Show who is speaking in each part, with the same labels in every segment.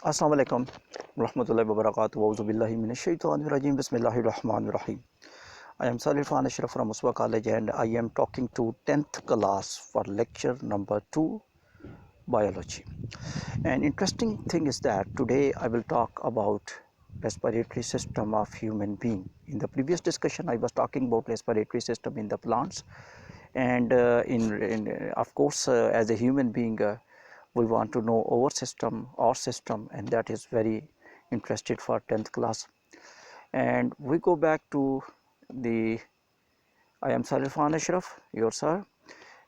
Speaker 1: Assalamu alaikum warahmatullahi wabarakatuh. Auzu billahi minash shaitanir rajim. Bismillahir rahmanir rahim. I am Irfan Ashraf from Muswa College and I am talking to 10th class for lecture number 2 biology. An interesting thing is that today I will talk about respiratory system of human being. In the previous discussion I was talking about respiratory system in the plants, and of course as a human being we want to know our system, and that is very interested for 10th class. And we go back to the I am Irfan Ashraf, your sir,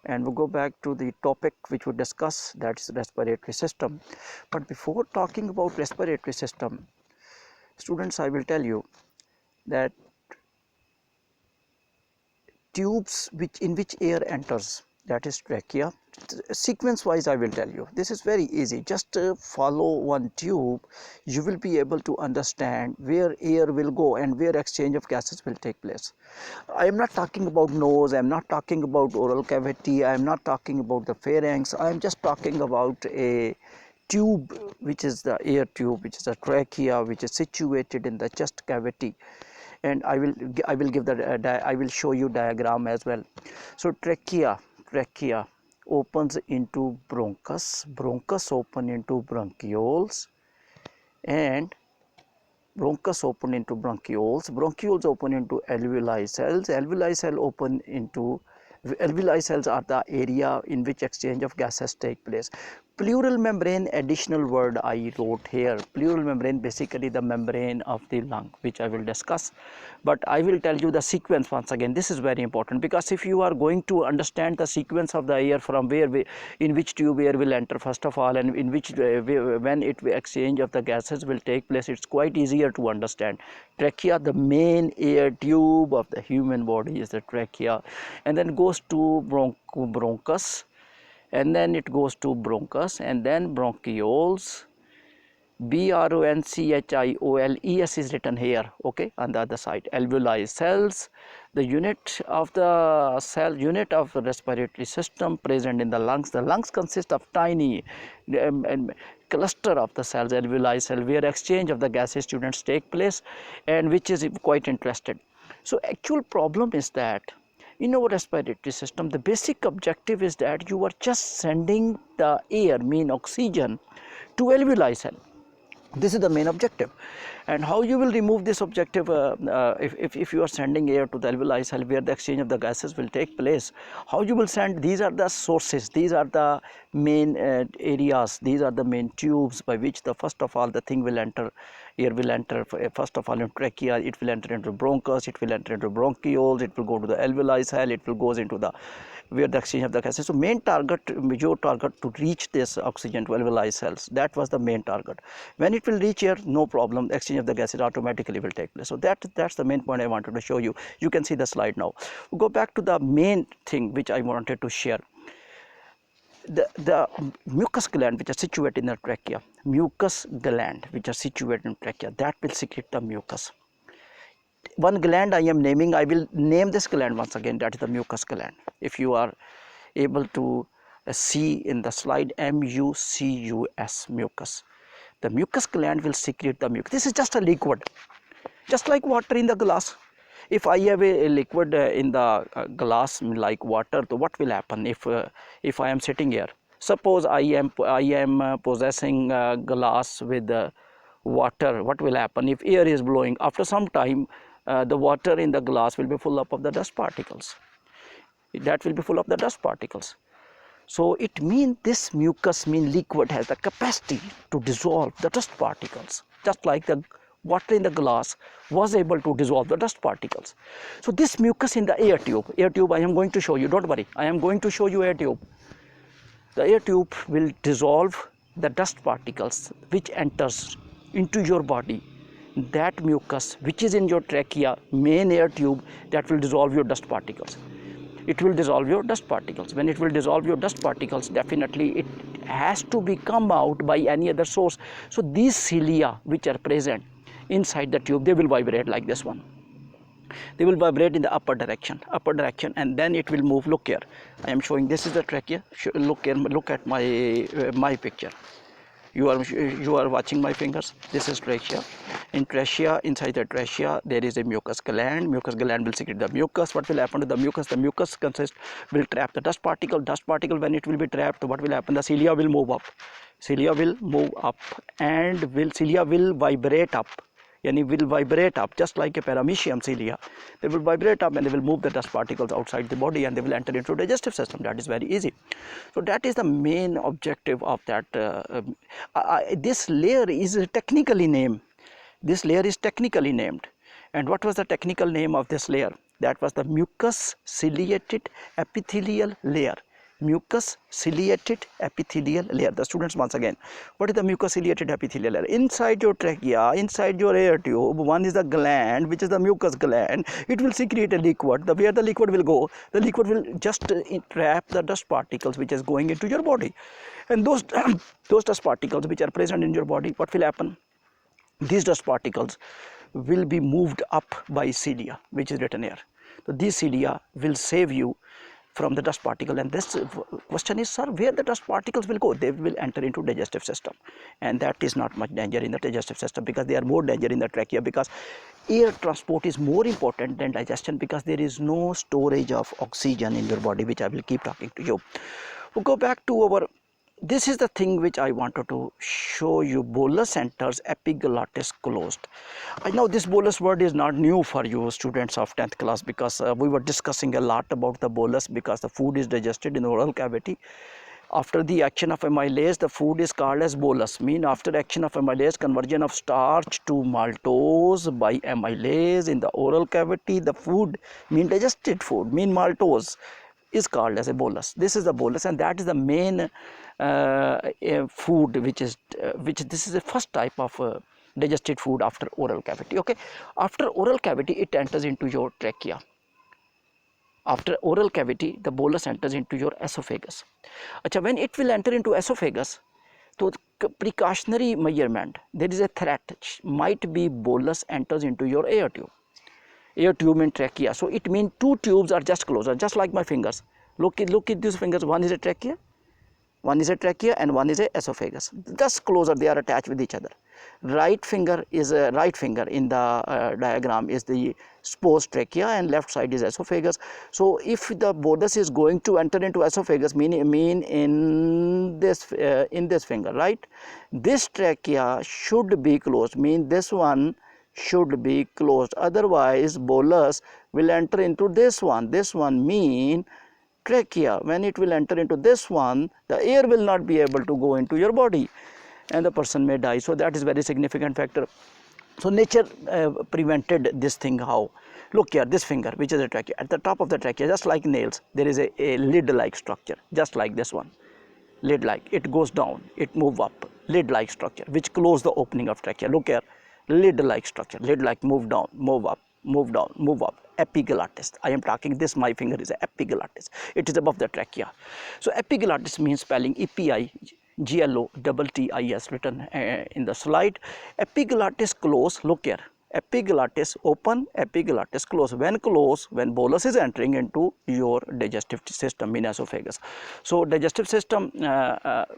Speaker 1: and we go back to the topic which we discuss, that is respiratory system. But before talking about respiratory system, students, I will tell you that tubes in which air enters, that is trachea. Sequence wise I will tell you, this is very easy. Just follow one tube, you will be able to understand where air will go and where exchange of gases will take place. I am not talking about nose, I am not talking about oral cavity, I am not talking about the pharynx, I am just talking about a tube which is the air tube, which is a trachea, which is situated in the chest cavity. And I will give the I will show you diagram as well. So trachea opens into bronchus open into bronchioles, and bronchus open into bronchioles open into alveoli cells are the area in which exchange of gases take place. Pleural membrane, additional word I wrote here. Pleural membrane, basically the membrane of the lung, which I will discuss, but I will tell you the sequence once again. This is very important, because if you are going to understand the sequence of the air, from in which tube air will enter first of all, and in which when it exchange of the gases will take place, it's quite easier to understand. Trachea, the main air tube of the human body is the trachea, and then goes to bronchus, and then it goes to bronchus, and then bronchioles. Bronchioles is written here, okay, on the other side. Alveoli cells, the unit of the respiratory system present in the lungs. The lungs consist of tiny cluster of the cells, alveoli cell, where exchange of the gases, students, take place, and which is quite interested. So actual problem is that in our respiratory system, the basic objective is that you are just sending the air, mean oxygen, to alveoli cell. This is the main objective. And how you will remove this objective if you are sending air to the alveoli cell, where the exchange of the gases will take place? How you will send? These are the sources, these are the main areas, these are the main tubes by which the first of all the thing will enter. Air will enter first of all in trachea, it will enter into bronchus, it will enter into bronchioles, it will go to the alveoli cell, it will goes into the where the exchange of the gases. So major target to reach this oxygen to alveoli cells, that was the main target. When it will reach here, no problem, the exchange of the gases automatically will take place. So that's the main point I wanted to show you. You can see the slide now. We'll go back to the main thing which I wanted to share. The mucus gland which are situated in the trachea, that will secrete the mucus. One gland I am naming, I will name this gland once again, that is the mucus gland. If you are able to see in the slide, mucus, mucus. The mucus gland will secrete the mucus. This is just a liquid, just like water in the glass. If I have a liquid in the glass like water, so what will happen if I am sitting here? Suppose I am possessing glass with water. What will happen if air is blowing? After some time, the water in the glass will be full up of the dust particles. That will be full of the dust particles. So it means this mucus, liquid, has the capacity to dissolve the dust particles, just like the water in the glass was able to dissolve the dust particles. So this mucus in the air tube I am going to show you, don't worry, I am going to show you air tube. The air tube will dissolve the dust particles which enters into your body. That mucus which is in your trachea, main air tube, that will dissolve your dust particles. It will dissolve your dust particles. When it will dissolve your dust particles, definitely it has to be come out by any other source. So these cilia which are present inside the tube, they will vibrate like this one. They will vibrate in the upper direction, and then it will move. Look here, I am showing, this is the trachea. Look here, look at my picture. You are watching my fingers. This is trachea. In trachea, inside the trachea, there is a mucus gland. Mucus gland will secrete the mucus. What will happen to the mucus? The mucus will trap the dust particle. Dust particle, when it will be trapped, what will happen? The cilia will move up. Cilia will move up, and cilia will vibrate up. Yani will vibrate up just like a paramecium cilia. They will vibrate up and they will move the dust particles outside the body and they will enter into the digestive system. That is very easy. So that is the main objective of that. This layer is technically named. This layer is technically named. And what was the technical name of this layer? That was the mucus ciliated epithelial layer. Mucus ciliated epithelial layer. The students, once again, what is the mucus ciliated epithelial layer? Inside your trachea, inside your air tube, one is the gland, which is the mucus gland. It will secrete a liquid. Where the liquid will go, the liquid will just trap the dust particles which is going into your body. And those dust particles which are present in your body, what will happen? These dust particles will be moved up by cilia, which is written here. So these cilia will save you from the dust particle. And this question is, sir, where the dust particles will go? They will enter into digestive system, and that is not much danger in the digestive system, because they are more danger in the trachea, because air transport is more important than digestion, because there is no storage of oxygen in your body, which I will keep talking to you. We'll go back to our, this is the thing which I wanted to show you. Bolus enters, epiglottis closed. I know this bolus word is not new for you students of 10th class, because we were discussing a lot about the bolus, because the food is digested in the oral cavity. After the action of amylase, the food is called as bolus. Mean after action of amylase, conversion of starch to maltose by amylase in the oral cavity, the food, mean digested food, mean maltose, is called as a bolus. This is the bolus, and that is the main food which this is the first type of digested food after oral cavity. Okay, after oral cavity it enters into your trachea. After oral cavity the bolus enters into your esophagus. Achha, when it will enter into esophagus, so precautionary measurement, there is a threat, might be bolus enters into your air tube. Air tube in trachea, so it means two tubes are just closer, just like my fingers. Look at these fingers. One is a trachea, and one is a esophagus. Just closer, they are attached with each other. Right finger in the diagram is the supposed trachea, and left side is esophagus. So if the bolus is going to enter into esophagus, mean in this finger, right? This trachea should be closed, mean this one should be closed, otherwise bolus will enter into this one. This one mean trachea. When it will enter into this one, the air will not be able to go into your body and the person may die. So that is very significant factor. So nature prevented this thing. How? Look here, this finger, which is a trachea, at the top of the trachea, just like nails, there is a lid like structure, just like this one, lid like. It goes down, it move up, lid like structure which close the opening of trachea. Look here, lid like structure, lid like, move down, move up, move down, move up. Epiglottis, I am talking, this my finger is a epiglottis, it is above the trachea. So epiglottis means spelling EPIGLOTTIS written in the slide. Epiglottis close, look here, epiglottis open, epiglottis close. When close, when bolus is entering into your digestive system in esophagus. So digestive system,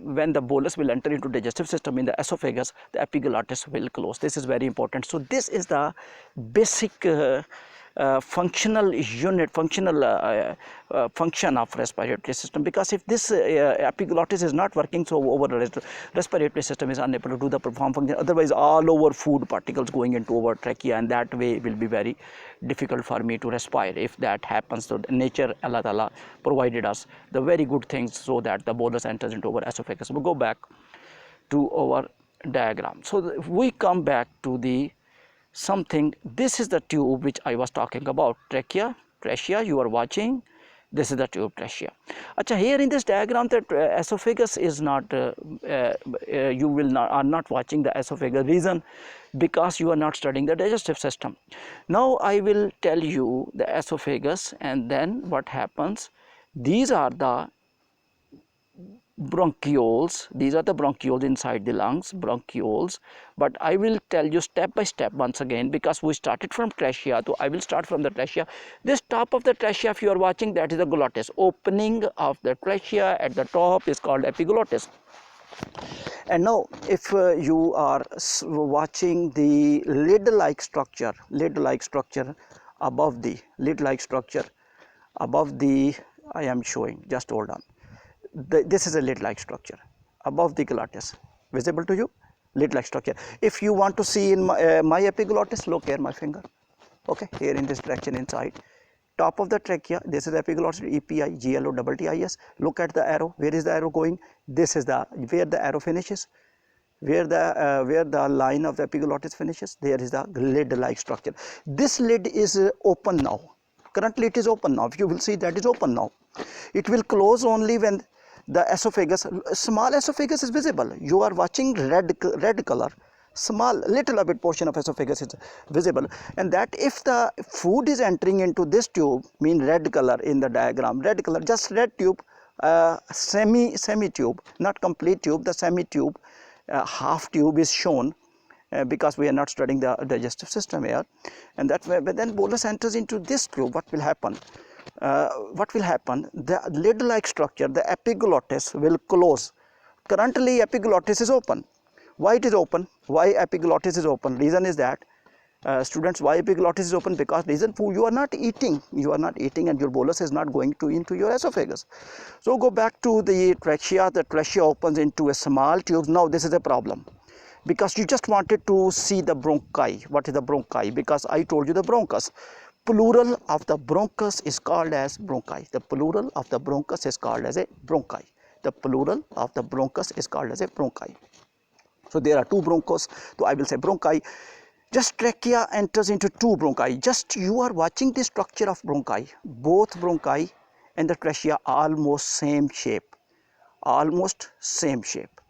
Speaker 1: when the bolus will enter into digestive system in the esophagus, the epiglottis will close. This is very important. So this is the basic functional unit, function of respiratory system, because if this epiglottis is not working, so our respiratory system is unable to do the perform function. Otherwise all over food particles going into our trachea, and that way will be very difficult for me to respire. If that happens, so nature, Allah Ta'ala provided us the very good things so that the bolus enters into our esophagus. We'll go back to our diagram. So we come back to the something. This is the tube which I was talking about, trachea, you are watching. This is the tube, trachea. Achha, here in this diagram, that esophagus is not, you are not watching the esophagus. Reason, because you are not studying the digestive system. Now I will tell you the esophagus, and then what happens. These are the bronchioles, these are the bronchioles inside the lungs, bronchioles. But I will tell you step by step once again, because we started from trachea, so I will start from the trachea. This top of the trachea, if you are watching, that is the glottis. Opening of the trachea at the top is called epiglottis. And now if you are watching the lid-like structure above the I am showing, just hold on. This is a lid-like structure above the glottis, visible to you, lid-like structure. If you want to see in my epiglottis, look here, my finger, okay, here in this direction inside, top of the trachea, this is epiglottis, EPIGLOTTIS. Look at the arrow. Where is the arrow going? This is where the arrow finishes. Where the line of the epiglottis finishes, there is the lid-like structure. This lid is open now. Currently it is open now. You will see that is open now. It will close only when the esophagus, small esophagus is visible. You are watching red color. Small little bit portion of esophagus is visible, and that if the food is entering into this tube, mean red color in the diagram, red color, just red tube, semi tube, not complete tube, the semi tube, half tube is shown, because we are not studying the digestive system here, and that way. But then bolus enters into this tube, what will happen? The lid-like structure, the epiglottis will close. Currently epiglottis is open. Why it is open? Why epiglottis is open? Reason is that, students, why epiglottis is open? Because reason for you are not eating, and your bolus is not going into your esophagus. So go back to the trachea. The trachea opens into a small tube. Now this is a problem, because you just wanted to see the bronchi. What is the bronchi? Because I told you the bronchus. Plural of the bronchus is called as bronchi. The plural of the bronchus is called as a bronchi. The plural of the bronchus is called as a bronchi. So there are two bronchos, so I will say bronchi. Just trachea enters into two bronchi. Just you are watching the structure of bronchi. Both bronchi and the trachea almost same shape. Almost same shape.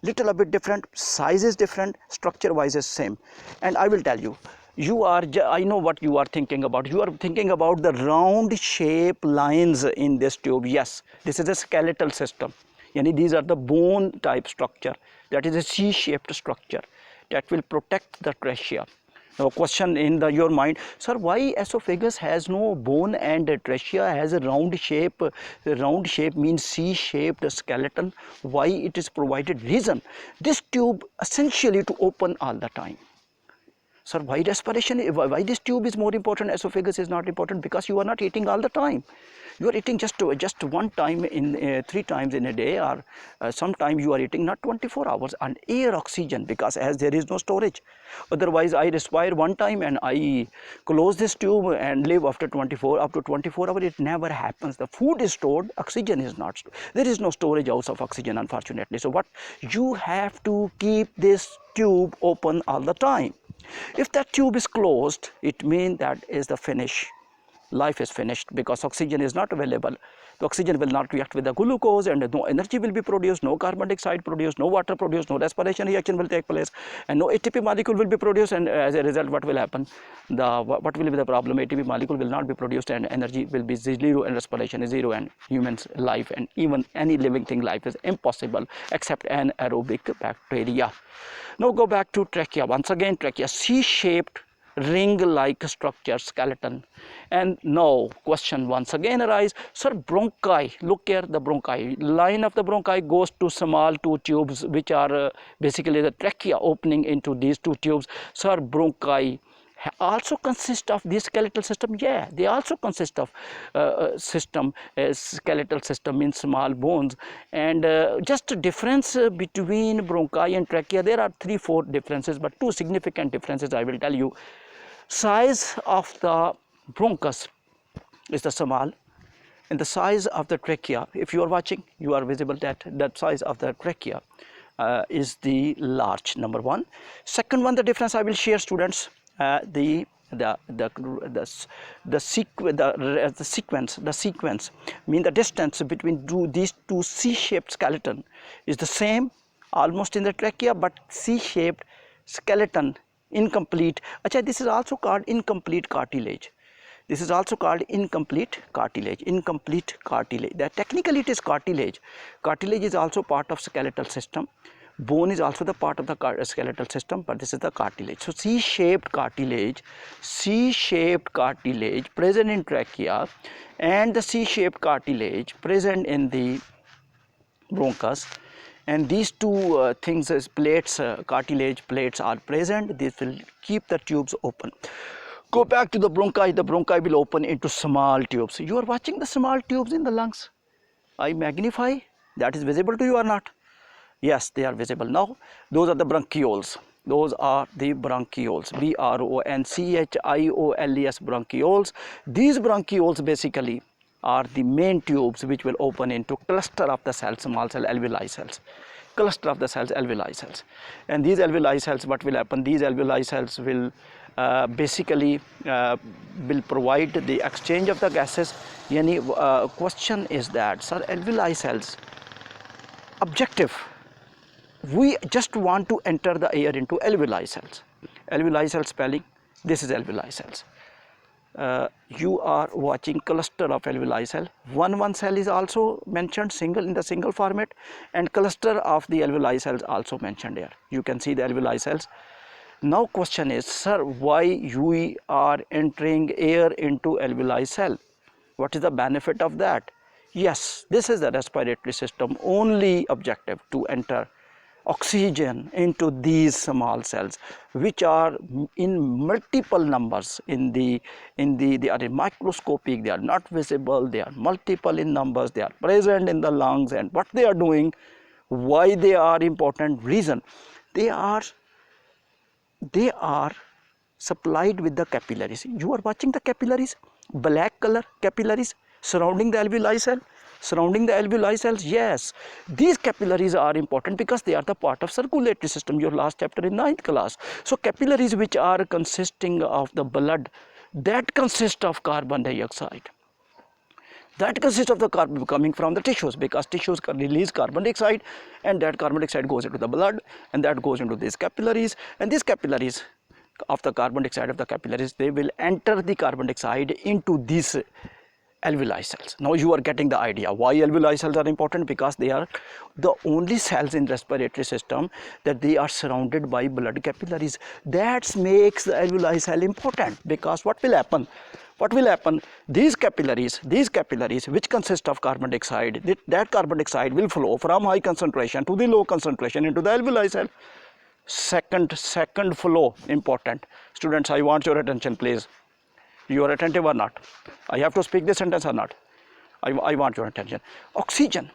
Speaker 1: Little a bit different, size is different, structure wise is same. And I will tell you, I know what you are thinking about. You are thinking about the round shape lines in this tube. Yes, this is a skeletal system. These are the bone type structure. That is a C-shaped structure that will protect the trachea. Now question in your mind, sir, why esophagus has no bone and trachea has a round shape? Round shape means C-shaped skeleton. Why it is provided? Reason, this tube essentially to open all the time. Sir, why respiration, why this tube is more important, esophagus is not important? Because you are not eating all the time. You are eating just one time in 3 times in a day, or sometimes you are eating not 24 hours on air oxygen, because as there is no storage. Otherwise I respire one time and I close this tube and live after 24 hours. It never happens. The food is stored, oxygen is not stored. There is no storage house of oxygen, unfortunately. So what you have to keep this tube open all the time. If that tube is closed, it means that is the finish. Life is finished, because oxygen is not available. The oxygen will not react with the glucose, and no energy will be produced, no carbon dioxide produced, no water produced, no respiration reaction will take place, and no ATP molecule will be produced. And as a result, what will happen? What will be the problem? ATP molecule will not be produced, and energy will be zero, and respiration is zero, and human's life and even any living thing life is impossible except anaerobic bacteria. Now go back to trachea. Once again, trachea, C-shaped ring-like structure, skeleton. And now question once again arise, sir, bronchi, look here, the bronchi, line of the bronchi goes to small 2 tubes, which are basically the trachea opening into these 2 tubes. Sir, bronchi also consist of this skeletal system? Yeah, they also consist of skeletal system in small bones. And just a difference between bronchi and trachea, there are 3-4 differences, but 2 significant differences I will tell you. Size of the bronchus is the small, and the size of the trachea, if you are watching, you are visible that size of the trachea is the large, number one. Second one, the difference I will share, students, the sequence mean the distance between these 2 C-shaped skeleton is the same almost in the trachea, but C-shaped skeleton incomplete. Achha, this is also called incomplete cartilage. This is also called incomplete cartilage. Incomplete cartilage. That technically it is cartilage. Cartilage is also part of skeletal system. Bone is also the part of the skeletal system, but this is the cartilage. So C-shaped cartilage present in trachea, and the C-shaped cartilage present in the bronchus and these two things as plates, cartilage plates are present. This will keep the tubes open. Go back to the bronchi will open into small tubes. You are watching the small tubes in the lungs. I magnify, that is visible to you or not? Yes, they are visible. Now those are the bronchioles. Those are the bronchioles, bronchioles, bronchioles. These bronchioles basically are the main tubes which will open into cluster of the cells, small cell alveoli cells. Cluster of the cells, alveoli cells. And these alveoli cells, what will happen? These alveoli cells will basically will provide the exchange of the gases. Yani question is that, sir, alveoli cells, objective, we just want to enter the air into alveoli cells. Alveoli cell spelling, this is alveoli cells. You are watching cluster of alveoli cell. One cell is also mentioned single in the single format, and cluster of the alveoli cells also mentioned here. You can see the alveoli cells. Now question is, sir, why we are entering air into alveoli cell? What is the benefit of that? Yes, this is the respiratory system only objective, to enter oxygen into these small cells, which are in multiple numbers. They are microscopic, they are not visible, they are multiple in numbers, they are present in the lungs. And what they are doing, why they are important, reason, they are supplied with the capillaries. You are watching the capillaries, black color capillaries surrounding the alveoli cell. Yes, these capillaries are important because they are the part of circulatory system, your last chapter in 9th class. So capillaries which are consisting of the blood, that consist of carbon dioxide. That consists of the carbon coming from the tissues, because tissues release carbon dioxide, and that carbon dioxide goes into the blood, and that goes into these capillaries. And these capillaries of the carbon dioxide of the capillaries, they will enter the carbon dioxide into these alveoli cells. Now you are getting the idea why alveoli cells are important, because they are the only cells in respiratory system that they are surrounded by blood capillaries. That makes the alveoli cell important, because what will happen? These capillaries which consist of carbon dioxide, that carbon dioxide will flow from high concentration to the low concentration into the alveoli cell. Second flow important. Students, I want your attention, please. You are attentive or not? I have to speak this sentence or not? I want your attention. Oxygen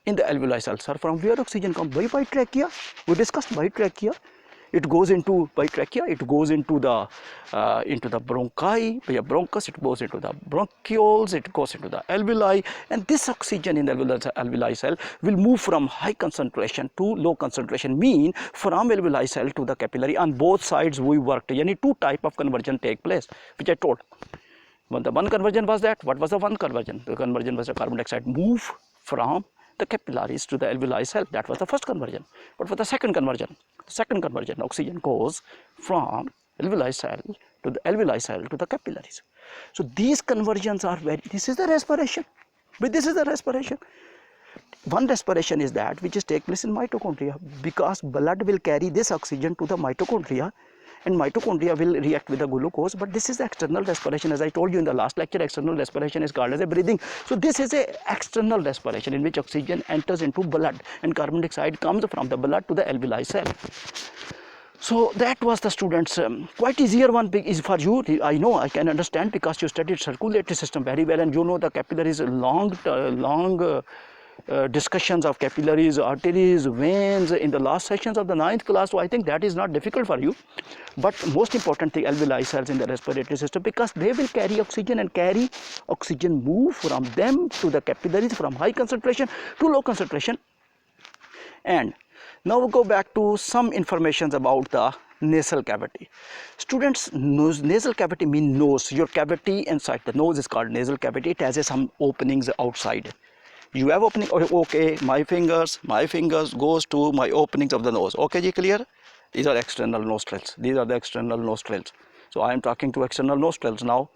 Speaker 1: in the alveoli cells, sir, from where oxygen comes? By trachea. We discussed by trachea. It goes into by trachea. It goes into the bronchi, via bronchus. It goes into the bronchioles. It goes into the alveoli, and this oxygen in the alveoli cell will move from high concentration to low concentration. Mean from alveoli cell to the capillary. On both sides we worked. Yani two type of conversion take place, which I told. When the one conversion was that, what was the one conversion? The conversion was the carbon dioxide move from the capillaries to the alveoli cell. That was the first conversion. But for the second conversion, oxygen goes from alveoli cell to the capillaries. So these conversions are this is the respiration. But this is the respiration. One respiration is that which is take place in mitochondria, because blood will carry this oxygen to the mitochondria, and mitochondria will react with the glucose. But this is the external respiration. As I told you in the last lecture, external respiration is called as a breathing. So this is a external respiration in which oxygen enters into blood and carbon dioxide comes from the blood to the alveoli cell. So that was the students quite easier one is for you. I know, I can understand, because you studied circulatory system very well, and you know the capillaries, long discussions of capillaries, arteries, veins in the last sessions of the 9th class. So I think that is not difficult for you. But most important thing, alveoli cells in the respiratory system, because they will carry oxygen and carry oxygen move from them to the capillaries from high concentration to low concentration. And now we go back to some informations about the nasal cavity. Students, nasal cavity means nose. Your cavity inside the nose is called nasal cavity. It has some openings outside. You have opening, okay, my fingers goes to my openings of the nose. Okay, ji, clear? These are external nostrils. These are the external nostrils. So I am talking to external nostrils now.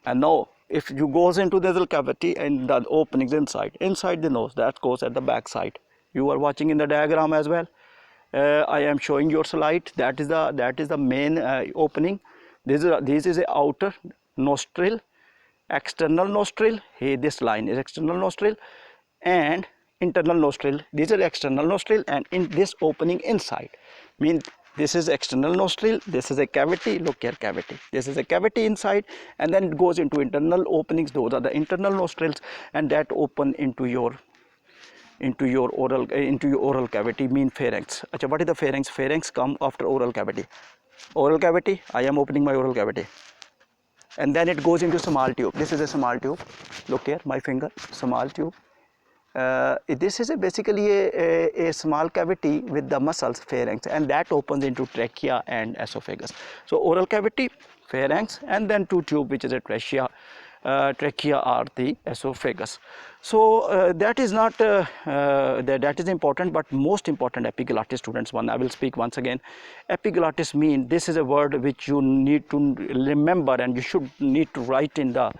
Speaker 1: And now if you goes into the nasal cavity and the openings inside the nose, that goes at the back side. You are watching in the diagram as well. I am showing your slide. That is the main opening. This is a outer nostril, external nostril. Hey, this line is external nostril, and internal nostril, these are external nostril, and in this opening inside, means this is external nostril, this is a cavity, look here, cavity, this is a cavity inside, and then it goes into internal openings, those are the internal nostrils, and that open into your oral cavity, mean pharynx. Achha, what is the pharynx? Pharynx come after oral cavity. Oral cavity, I am opening my oral cavity, and then it goes into small tube. This is a small tube, look here, my finger, small tube. This is basically a small cavity with the muscles, pharynx, and that opens into trachea and esophagus. So oral cavity, pharynx, and then two tube, which is a trachea, or the esophagus. So that is not that is important, but most important, epiglottis, students. I will speak once again. Epiglottis mean, this is a word which you need to remember, and you should need to write in the,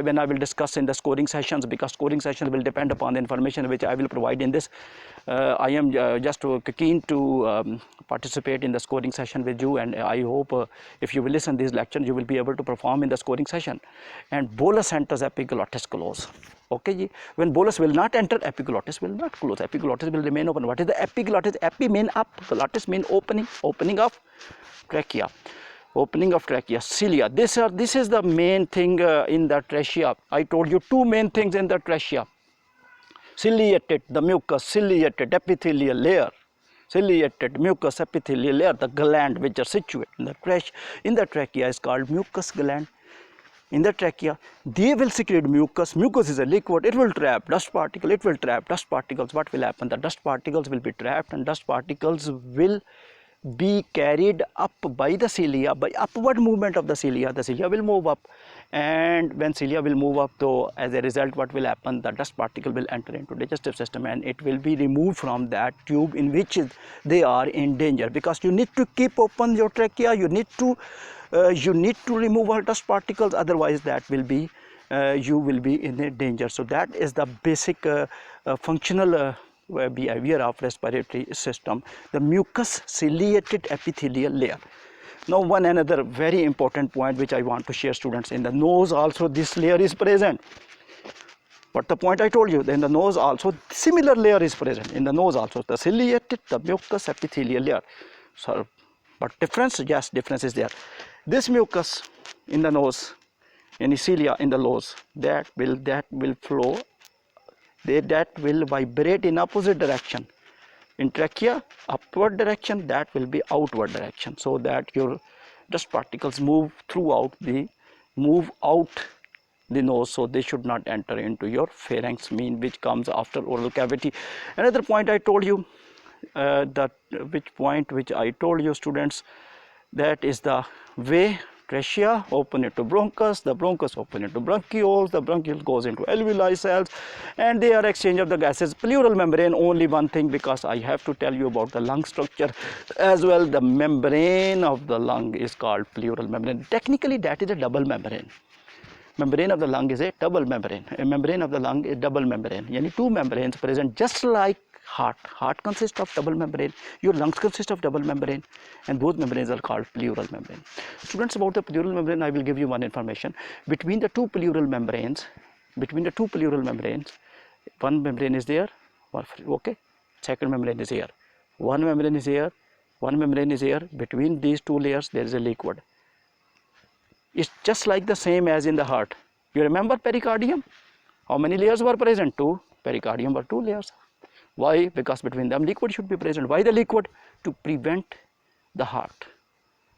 Speaker 1: when I will discuss in the scoring sessions, because scoring sessions will depend upon the information which I will provide in this. I am just keen to participate in the scoring session with you, and I hope if you will listen these lectures, you will be able to perform in the scoring session. And bolus enters, epiglottis close. Okay ji? When bolus will not enter, epiglottis will not close, epiglottis will remain open. What is the epiglottis? Epi mean up, glottis mean opening, opening of trachea, opening of trachea. Cilia, this is the main thing in the trachea. I told you two main things in the trachea: ciliated, the mucus, ciliated epithelial layer, ciliated mucus epithelial layer, the gland which are situated in the trachea is called mucus gland. In the trachea, they will secrete mucus. Mucus is a liquid, it will trap dust particles, it will trap dust particles. What will happen? The dust particles will be trapped, and dust particles will be carried up by the cilia, by upward movement of the cilia will move up, and when cilia will move up, so as a result, what will happen? The dust particle will enter into digestive system, and it will be removed from that tube in which they are in danger, because you need to keep open your trachea, you need to remove all dust particles, otherwise that will be you will be in a danger. So that is the basic functional behavior of respiratory system, the mucus ciliated epithelial layer. Now one another very important point which I want to share, students. In the nose also this layer is present. But the point I told you, in the nose also similar layer is present. In the nose also the ciliated, the mucus epithelial layer. So, but difference, yes, difference is there. This mucus in the nose, any cilia in the nose, that will flow, that will vibrate in opposite direction. In trachea, upward direction, that will be outward direction, so that your dust particles move out the nose, so they should not enter into your pharynx, mean which comes after oral cavity. Another point I told you, which I told you, students, that is the way trachea open into bronchus, the bronchus open into bronchioles, the bronchiole goes into alveoli cells, and they are exchange of the gases. Pleural membrane, only one thing, because I have to tell you about the lung structure as well. The membrane of the lung is called pleural membrane. Technically that is a double membrane. Membrane of the lung is a double membrane. A membrane of the lung is double membrane. Yani two membranes present, just like heart. Heart consists of double membrane, your lungs consist of double membrane, and both membranes are called pleural membrane. Students, about the pleural membrane, I will give you one information. Between the two pleural membranes, one membrane is there, okay, second membrane is here, one membrane is here, one membrane is here. Between these two layers there is a liquid. It's just like the same as in the heart. You remember pericardium? How many layers were present? Two. Pericardium were two layers. Why? Because between them liquid should be present. Why the liquid? To prevent the heart,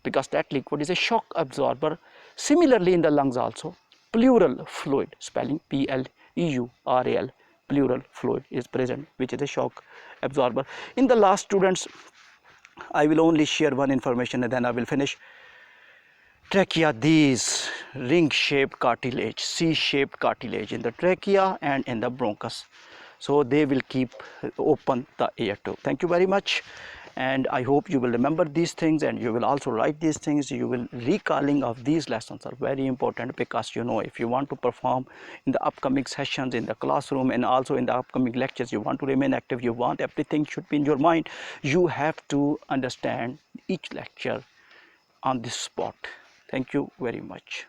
Speaker 1: because that liquid is a shock absorber. Similarly in the lungs also, pleural fluid, spelling P-L-E-U-R-A-L, pleural fluid is present, which is a shock absorber. In the last, students, I will only share one information and then I will finish. Trachea, these ring-shaped cartilage, C-shaped cartilage in the trachea and in the bronchus. So they will keep open the air tube. Thank you very much, and I hope you will remember these things, and you will also write these things. You will recalling of these lessons are very important, because you know, if you want to perform in the upcoming sessions in the classroom and also in the upcoming lectures, you want to remain active, you want everything should be in your mind, you have to understand each lecture on this spot. Thank you very much.